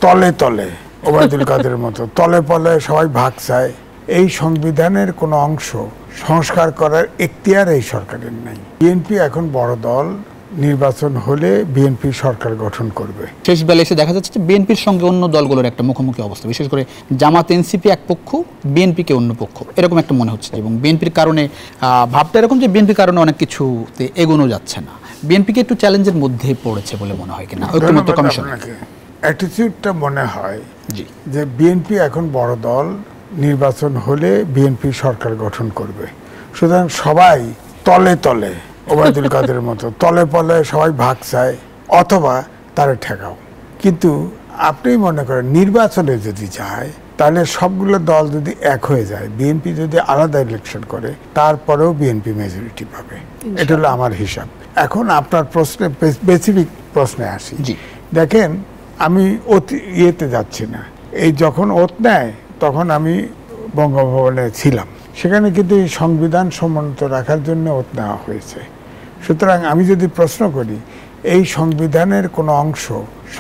তলে তলে ওবায়দুল কাদের মতো তলে পলে সবাই ভাগ চায়। এই সংবিধানের কোনো অংশ সংস্কার করার এখতিয়ার এই সরকারের নাই। বিএনপি এখন বড় দল, নির্বাচন হলে বিএনপি সরকার গঠন করবে। শেষ বেলা এসে দেখা যাচ্ছে যে বিএনপির সঙ্গে অন্য দলগুলোর একটা মুখোমুখি অবস্থা, বিশেষ করে জামাত এনসিপি এক পক্ষ, বিএনপিকে অন্য পক্ষ, এরকম একটা মনে হচ্ছে। এবং বিএনপির কারণে ভাবটা এরকম যে বিএনপির কারণে অনেক কিছুতে এগোনো যাচ্ছে না, বিএনপিকে একটু চ্যালেঞ্জের মধ্যে পড়েছে বলে মনে হয় কিনা ঐক্যমত্য কমিশন? অ্যাটিটিউডটা মনে হয় যে বিএনপি এখন বড় দল, নির্বাচন হলে বিএনপি সরকার গঠন করবে। সুতরাং সবাই তলে তলে ওবায়দুল কাদের মতো তলে পলে সবাই ভাগ চায় অথবা তারা ঠেকাও। কিন্তু আপনি মনে করেন নির্বাচনে যদি যায় তাহলে সবগুলো দল যদি এক হয়ে যায়, বিএনপি যদি আলাদা ইলেকশন করে তারপরেও বিএনপি মেজরিটি পাবে। এটা হলো আমার হিসাব। এখন আপনার প্রশ্নে, স্পেসিফিক প্রশ্নে আসি। দেখেন, আমি ইয়েতে যাচ্ছি না। এই যখন ওত নেয় তখন আমি বঙ্গভবনে ছিলাম, সেখানে কিন্তু এই সংবিধান সমুন্নত রাখার জন্য ওত নেওয়া হয়েছে। সুতরাং আমি যদি প্রশ্ন করি, এই সংবিধানের কোনো অংশ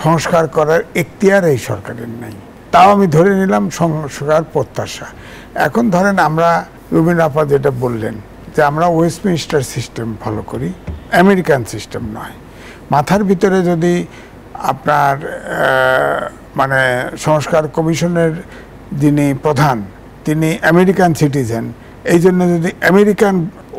সংস্কার করার এখতিয়ার এই সরকারের নাই, তাও আমি ধরে নিলাম সংস্কার প্রত্যাশা। এখন ধরেন আমরা, রুবিনা আপা যেটা বললেন যে আমরা ওয়েস্টমিনিস্টার সিস্টেম ফলো করি, আমেরিকান সিস্টেম নয়। মাথার ভিতরে যদি আপনার মানে সংস্কার কমিশনের যিনি প্রধান তিনি আমেরিকান সিটিজেন, এই জন্য যদি আমেরিকান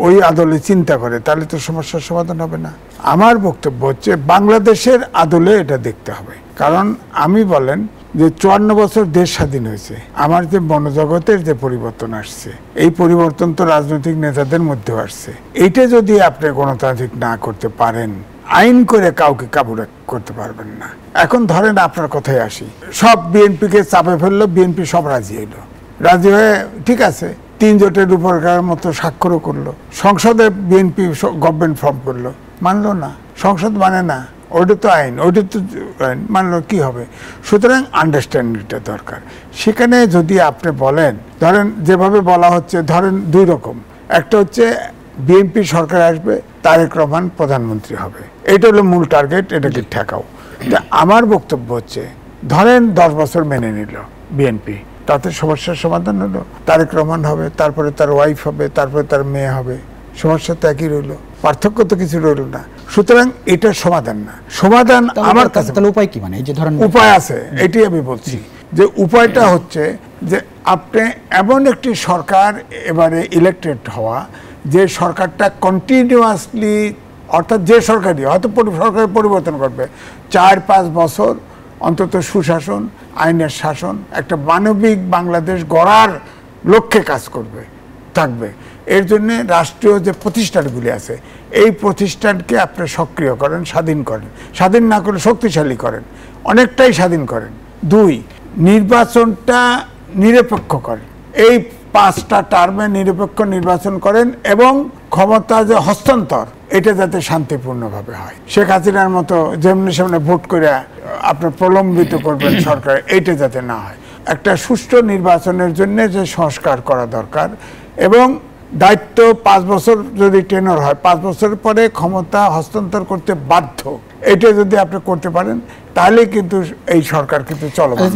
ওই আদলে চিন্তা করে তাহলে তো সমস্যার সমাধান হবে না। আমার বক্তব্য হচ্ছে বাংলাদেশের আদলে এটা দেখতে হবে। কারণ আমি বলেন যে 54 বছর দেশ স্বাধীন হয়েছে, আমার যে মনোজগতের যে পরিবর্তন আসছে, এই পরিবর্তন তো রাজনৈতিক নেতাদের মধ্যেও আসছে। এইটা যদি আপনি গণতান্ত্রিক না করতে পারেন, আইন করে কাউকে কাবু করতে পারবেন না। এখন ধরেন আপনার কথায় আসি, সব বিএনপিকে চাপে ফেললো, বিএনপি সব রাজি হইলো, রাজি হয়ে ঠিক আছে 3 জোটের উপরকার মতো স্বাক্ষরও করলো, সংসদে বিএনপি গভর্নমেন্ট ফর্ম করলো, মানলো না, সংসদ মানে না, ওইটা তো আইন, ওইটা তো আইন, মানলো কি হবে? সুতরাং আন্ডারস্ট্যান্ডিংটা দরকার। সেখানে যদি আপনি বলেন, ধরেন যেভাবে বলা হচ্ছে, ধরেন 2 রকম, একটা হচ্ছে বিএনপি সরকার আসবে, তারেক রহমান প্রধানমন্ত্রী হবে, এটা হলো মূল টার্গেট, এটাকে ঠেকাও। আমার বক্তব্য হচ্ছে ধরেন 10 বছর মেনে নিল বিএনপি, তাতে সমস্যার সমাধান হলো, তারেক রহমান হবে, তারপরে তার ওয়াইফ হবে, তারপরে তার মেয়ে হবে, সমস্যা তো একই রইল, পার্থক্য তো কিছু রইল না। সুতরাং এটা সমাধান না। সমাধান আমার কাছে উপায় কি? মানে এই যে ধরেন উপায় আছে, এটি আমি বলছি যে উপায়টা হচ্ছে যে আপনি এমন একটি সরকার এবারে ইলেক্টেড হওয়া, যে সরকারটা কন্টিনিউয়াসলি, অর্থাৎ যে সরকারই হয়তো সরকারের পরিবর্তন করবে, 4-5 বছর অন্তত সুশাসন, আইনের শাসন, একটা মানবিক বাংলাদেশ গড়ার লক্ষ্যে কাজ করবে, থাকবে। এর জন্যে রাষ্ট্রীয় যে প্রতিষ্ঠানগুলি আছে, এই প্রতিষ্ঠানকে আপনি সক্রিয় করেন, স্বাধীন করেন, স্বাধীন না করে শক্তিশালী করেন, অনেকটাই স্বাধীন করেন। 2, নির্বাচনটা নিরপেক্ষ করেন, এই 5টা টার্মে নিরপেক্ষ নির্বাচন করেন, এবং ক্ষমতা যে হস্তান্তর এটা যাতে শান্তিপূর্ণভাবে হয়। শেখ হাসিনার মতো যেমনি সামনে ভোট করে আপনার প্রলম্বিত করবেন সরকার, এইটা যাতে না হয়। একটা সুষ্ঠু নির্বাচনের জন্য যে সংস্কার করা দরকার, এবং দায়িত্ব 5 বছর যদি টেনর হয়, 5 বছর পরে ক্ষমতা হস্তান্তর করতে বাধ্য, এটা যদি আপনি করতে পারেন তাহলে কিন্তু এই সরকার কিন্তু চলমান।